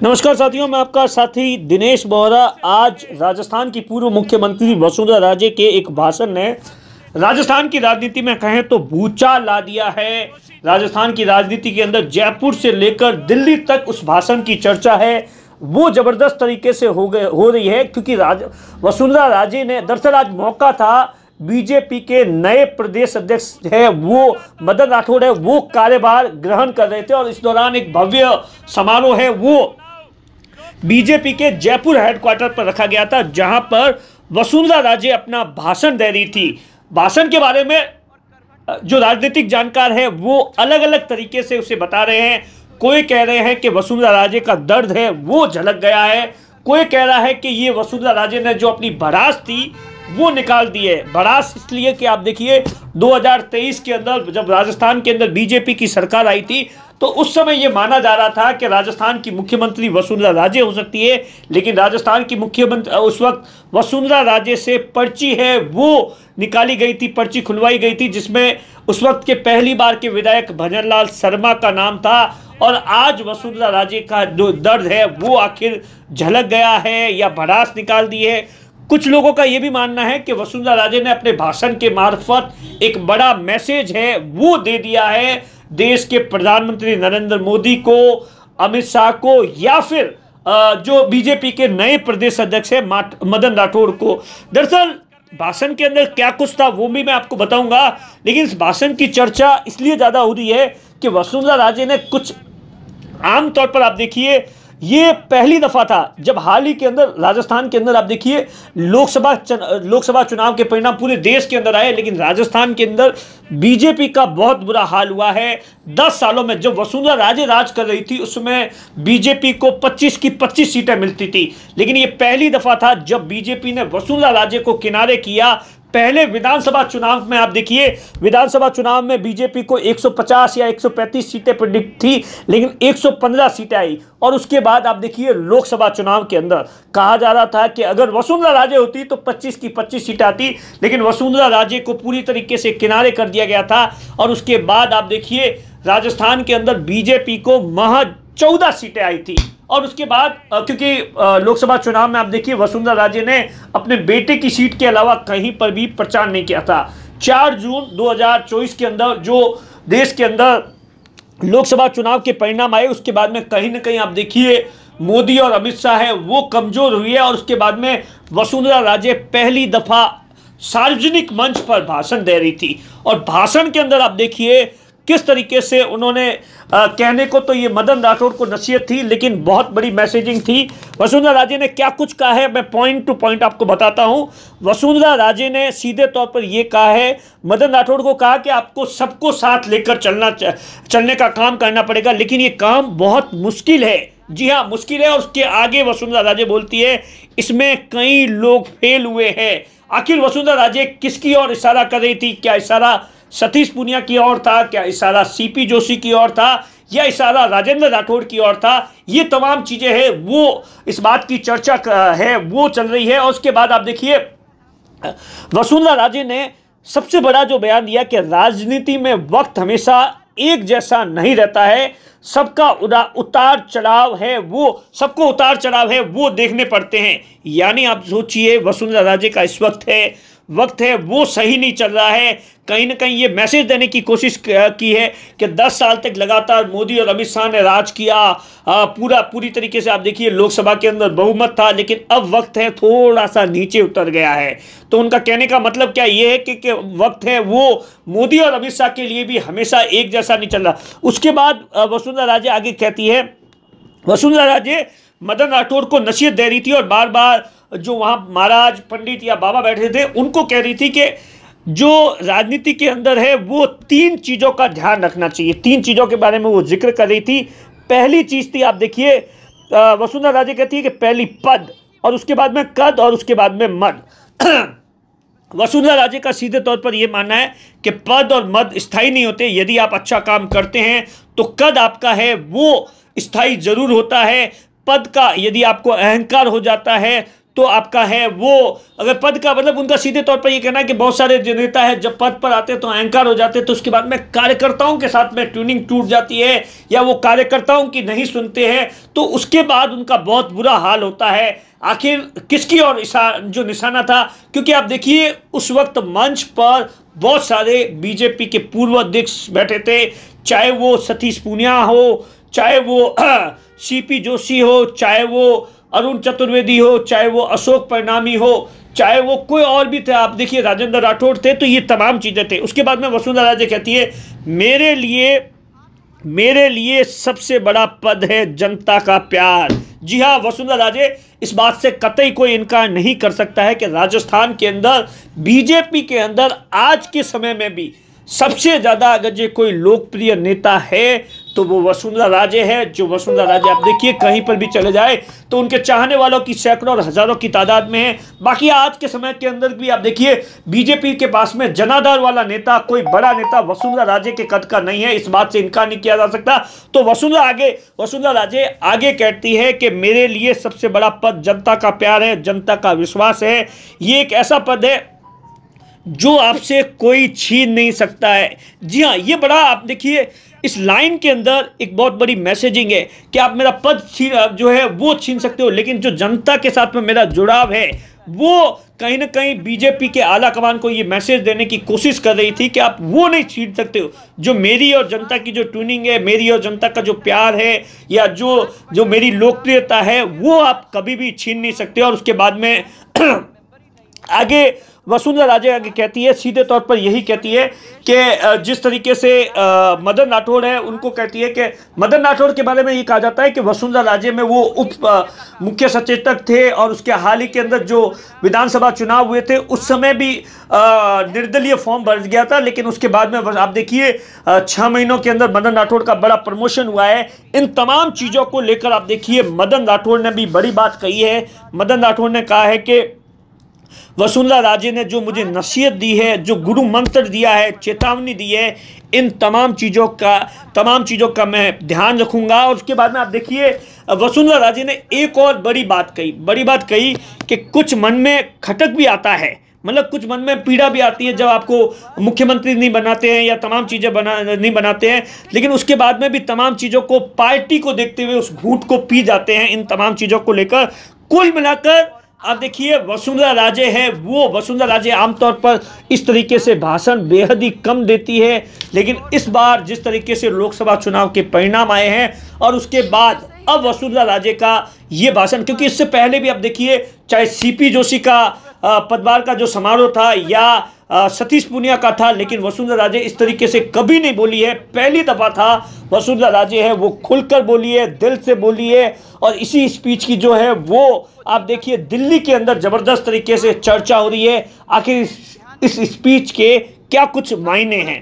नमस्कार साथियों, मैं आपका साथी दिनेश बोहरा। आज राजस्थान की पूर्व मुख्यमंत्री वसुंधरा राजे के एक भाषण ने राजस्थान की राजनीति में कहें तो भूचाल ला दिया है। राजस्थान की राजनीति के अंदर जयपुर से लेकर दिल्ली तक उस भाषण की चर्चा है, वो जबरदस्त तरीके से हो रही है, क्योंकि वसुंधरा राजे ने दरअसल आज मौका था, बीजेपी के नए प्रदेश अध्यक्ष है वो मदन राठौड़ है, वो कार्यभार ग्रहण कर रहे थे और इस दौरान एक भव्य समारोह है वो बीजेपी के जयपुर हेडक्वार्टर पर रखा गया था, जहां पर वसुंधरा राजे अपना भाषण दे रही थी। भाषण के बारे में जो राजनीतिक जानकार है वो अलग अलग तरीके से उसे बता रहे हैं। कोई कह रहे हैं कि वसुंधरा राजे का दर्द है वो झलक गया है, कोई कह रहा है कि ये वसुंधरा राजे ने जो अपनी भड़ास थी वो निकाल दी है। भड़ास इसलिए कि आप देखिए 2023 के अंदर जब राजस्थान के अंदर बीजेपी की सरकार आई थी तो उस समय ये माना जा रहा था कि राजस्थान की मुख्यमंत्री वसुंधरा राजे हो सकती है, लेकिन राजस्थान की मुख्यमंत्री उस वक्त वसुंधरा राजे से पर्ची है वो निकाली गई थी, पर्ची खुलवाई गई थी, जिसमें उस वक्त के पहली बार के विधायक भजनलाल शर्मा का नाम था। और आज वसुंधरा राजे का जो दर्द है वो आखिर झलक गया है या भड़ास निकाल दी है। कुछ लोगों का यह भी मानना है कि वसुंधरा राजे ने अपने भाषण के मार्फत एक बड़ा मैसेज है वो दे दिया है देश के प्रधानमंत्री नरेंद्र मोदी को, अमित शाह को, या फिर जो बीजेपी के नए प्रदेश अध्यक्ष है मदन राठौड़ को। दरअसल भाषण के अंदर क्या कुछ था वो भी मैं आपको बताऊंगा, लेकिन इस भाषण की चर्चा इसलिए ज्यादा हो रही है कि वसुंधरा राजे ने कुछ, आमतौर पर आप देखिए ये पहली दफा था जब हाल ही के अंदर राजस्थान के अंदर आप देखिए लोकसभा चुनाव के परिणाम पूरे देश के अंदर आए, लेकिन राजस्थान के अंदर बीजेपी का बहुत बुरा हाल हुआ है। 10 सालों में जब वसुंधरा राजे राज कर रही थी उसमें बीजेपी को 25 की 25 सीटें मिलती थी, लेकिन ये पहली दफा था जब बीजेपी ने वसुंधरा राजे को किनारे किया। पहले विधानसभा चुनाव में आप देखिए, विधानसभा चुनाव में बीजेपी को 150 या 135 सीटें प्रेडिक्ट थी, लेकिन 115 सीटें आई। और उसके बाद आप देखिए लोकसभा चुनाव के अंदर कहा जा रहा था कि अगर वसुंधरा राजे होती तो 25 की 25 सीटें आती, लेकिन वसुंधरा राजे को पूरी तरीके से किनारे कर दिया गया था। और उसके बाद आप देखिए राजस्थान के अंदर बीजेपी को महज 14 सीटें आई थी। और उसके बाद क्योंकि लोकसभा चुनाव में आप देखिए वसुंधरा राजे ने अपने बेटे की सीट के अलावा कहीं पर भी प्रचार नहीं किया था। 4 जून 2024 के अंदर जो देश के अंदर लोकसभा चुनाव के परिणाम आए उसके बाद में कहीं ना कहीं आप देखिए मोदी और अमित शाह है वो कमजोर हुई है। और उसके बाद में वसुंधरा राजे पहली दफा सार्वजनिक मंच पर भाषण दे रही थी, और भाषण के अंदर आप देखिए किस तरीके से उन्होंने कहने को तो ये मदन राठौड़ को नसीहत थी, लेकिन बहुत बड़ी मैसेजिंग थी। वसुंधरा राजे ने क्या कुछ कहा है मैं पॉइंट टू पॉइंट आपको बताता हूं। वसुंधरा राजे ने सीधे तौर पर यह कहा है, मदन राठौड़ को कहा कि आपको सबको साथ लेकर चलने का काम करना पड़ेगा, लेकिन ये काम बहुत मुश्किल है। जी हाँ, मुश्किल है। और उसके आगे वसुंधरा राजे बोलती है इसमें कई लोग फेल हुए हैं। आखिर वसुंधरा राजे किसकी ओर इशारा कर रही थी? क्या इशारा सतीश पूनिया की ओर था, क्या इशारा सीपी जोशी की ओर था, या इशारा राजेंद्र राठौड़ की ओर था? ये तमाम चीजें हैं वो इस बात की चर्चा है वो चल रही है। और उसके बाद आप देखिए वसुंधरा राजे ने सबसे बड़ा जो बयान दिया कि राजनीति में वक्त हमेशा एक जैसा नहीं रहता है, सबका उतार चढ़ाव है वो, सबको उतार चढ़ाव है वो देखने पड़ते हैं। यानी आप सोचिए वसुंधरा राजे का इस वक्त है वो सही नहीं चल रहा है। कहीं ना कहीं ये मैसेज देने की कोशिश की है कि 10 साल तक लगातार मोदी और अमित शाह ने राज किया, पूरी तरीके से आप देखिए लोकसभा के अंदर बहुमत था, लेकिन अब वक्त है थोड़ा सा नीचे उतर गया है। तो उनका कहने का मतलब क्या ये है कि वक्त है वो मोदी और अमित शाह के लिए भी हमेशा एक जैसा नहीं चल रहा। उसके बाद वसुंधरा राजे आगे कहती है, वसुंधरा राजे मदन राठौड़ को नसीहत दे रही थी और बार बार जो वहाँ महाराज पंडित या बाबा बैठे थे उनको कह रही थी कि जो राजनीति के अंदर है वो 3 चीज़ों का ध्यान रखना चाहिए। 3 चीज़ों के बारे में वो जिक्र कर रही थी। पहली चीज़ थी आप देखिए वसुंधरा राजे कहती है कि पहली पद, और उसके बाद में कद, और उसके बाद में मद। वसुंधरा राजे का सीधे तौर पर यह मानना है कि पद और मद स्थायी नहीं होते। यदि आप अच्छा काम करते हैं तो कद आपका है वो स्थायी जरूर होता है। पद का यदि आपको अहंकार हो जाता है तो आपका है वो, अगर पद का मतलब उनका सीधे तौर पर ये कहना है कि बहुत सारे जो नेता है जब पद पर आते हैं तो एंकर हो जाते हैं, तो उसके बाद में कार्यकर्ताओं के साथ में ट्यूनिंग टूट जाती है या वो कार्यकर्ताओं की नहीं सुनते हैं, तो उसके बाद उनका बहुत बुरा हाल होता है। आखिर किसकी और जो निशाना था, क्योंकि आप देखिए उस वक्त मंच पर बहुत सारे बीजेपी के पूर्व अध्यक्ष बैठे थे, चाहे वो सतीश पूनिया हो, चाहे वो सीपी जोशी हो, चाहे वो अरुण चतुर्वेदी हो, चाहे वो अशोक परिणामी हो, चाहे वो कोई और भी थे, आप देखिए राजेंद्र राठौड़ थे, तो ये तमाम चीज़ें थे। उसके बाद में वसुंधरा राजे कहती है मेरे लिए सबसे बड़ा पद है जनता का प्यार। जी हाँ, वसुंधरा राजे इस बात से कतई कोई इनकार नहीं कर सकता है कि राजस्थान के अंदर बीजेपी के अंदर आज के समय में भी सबसे ज़्यादा अगर जो कोई लोकप्रिय नेता है तो वो वसुंधरा राजे है। जो वसुंधरा राजे आप देखिए कहीं पर भी चले जाए तो उनके चाहने वालों की सैकड़ों और हज़ारों की तादाद में है। बाकी आज के समय के अंदर भी आप देखिए बीजेपी के पास में जनाधार वाला नेता, कोई बड़ा नेता वसुंधरा राजे के कद का नहीं है, इस बात से इनकार नहीं किया जा सकता। तो वसुंधरा राजे आगे कहती है कि मेरे लिए सबसे बड़ा पद जनता का प्यार है, जनता का विश्वास है। ये एक ऐसा पद है जो आपसे कोई छीन नहीं सकता है। जी हाँ, ये बड़ा आप देखिए इस लाइन के अंदर एक बहुत बड़ी मैसेजिंग है कि आप मेरा पद जो है वो छीन सकते हो, लेकिन जो जनता के साथ में मेरा जुड़ाव है वो कहीं ना कहीं बीजेपी के आला कमान को ये मैसेज देने की कोशिश कर रही थी कि आप वो नहीं छीन सकते हो। जो मेरी और जनता की जो ट्यूनिंग है, मेरी और जनता का जो प्यार है या जो मेरी लोकप्रियता है वो आप कभी भी छीन नहीं सकते। और उसके बाद में आगे वसुंधरा राजे आगे कहती है, सीधे तौर पर यही कहती है कि जिस तरीके से मदन राठौड़ है उनको कहती है कि मदन राठौड़ के बारे में ये कहा जाता है कि वसुंधरा राजे में वो उप मुख्य सचेतक थे और उसके हाल ही के अंदर जो विधानसभा चुनाव हुए थे उस समय भी निर्दलीय फॉर्म भर गया था, लेकिन उसके बाद में आप देखिए 6 महीनों के अंदर मदन राठौड़ का बड़ा प्रमोशन हुआ है। इन तमाम चीज़ों को लेकर आप देखिए मदन राठौड़ ने भी बड़ी बात कही है। मदन राठौड़ ने कहा है कि वसुंधरा राजे ने जो मुझे नसीहत दी है, जो गुरु मंत्र दिया है, चेतावनी दी है, इन तमाम चीज़ों का मैं ध्यान रखूंगा। और उसके बाद में आप देखिए वसुंधरा राजे ने एक और बड़ी बात कही कि कुछ मन में खटक भी आता है, मतलब कुछ मन में पीड़ा भी आती है जब आपको मुख्यमंत्री नहीं बनाते हैं या तमाम चीज़ें नहीं बनाते हैं, लेकिन उसके बाद में भी तमाम चीज़ों को पार्टी को देखते हुए उस घूंट को पी जाते हैं। इन तमाम चीज़ों को लेकर कुल मिलाकर आप देखिए वसुंधरा राजे आमतौर पर इस तरीके से भाषण बेहद ही कम देती है, लेकिन इस बार जिस तरीके से लोकसभा चुनाव के परिणाम आए हैं और उसके बाद अब वसुंधरा राजे का ये भाषण, क्योंकि इससे पहले भी आप देखिए चाहे सीपी जोशी का पदभार का जो समारोह था या सतीश पूनिया का था, लेकिन वसुंधरा राजे इस तरीके से कभी नहीं बोली है। पहली दफ़ा था वसुंधरा राजे है वो खुलकर बोली है, दिल से बोली है। और इसी स्पीच की जो है वो आप देखिए दिल्ली के अंदर ज़बरदस्त तरीके से चर्चा हो रही है। आखिर इस स्पीच के क्या कुछ मायने हैं।